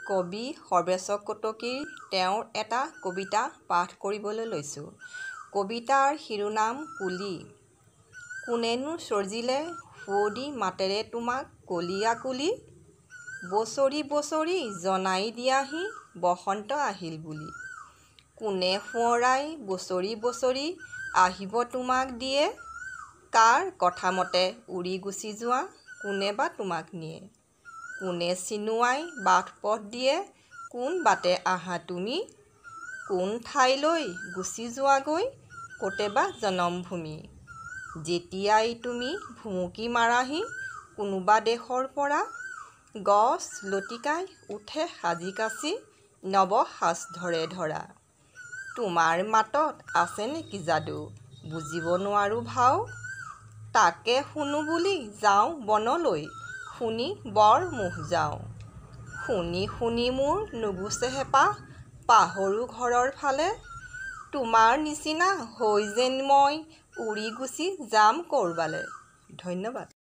কবি সৰ্বেশ্বৰ কটকীৰ তেওঁৰ এটা কবিতা পাঠ কৰিবলৈ লৈছোঁ। কবিতাৰ শিৰোনাম কুলি। কোনেনো সৰজিলে সুৱদী মাতেৰে তোমাক কলীয়া কুলি? বছৰি বছৰি জনাই দিয়াহি বসন্ত আহিল বুলি। কোনে সোঁৱৰাই বছৰি বছৰি আহিব তোমাক দিয়ে? কাৰ কথামতে উৰি গুচি যোৱা কোনে বা তোমাক নিয়ে? কোনে চিনুৱাই বাট পথ দিয়ে কোন বাটে আহা তুমি? কোন ঠাইলৈ গুচি যোৱাগৈ ক'তে বা জনমভূমি? যেতিয়াই তুমি ভুমুকি মাৰাহি কোনোবা দেশৰ পৰা, গছ লটিকাই উঠে সাজি কাচি নৱ সাজ ধৰে ধৰা। তোমাৰ মাতত আছে নেকি যাদু বুজিব নোৱাৰো ভাও? তাকে শুনো বুলি যাওঁ বনলৈ শুনি বৰ মোহ যাওঁ। শুনি শুনি মোৰ নুগুচে হেঁপাহ পাহৰো ঘৰৰ ফালে। তোমাৰ নিচিনা হৈ যেন মই উৰি গুচি যাম ক'ৰবালে। ধন্যবাদ।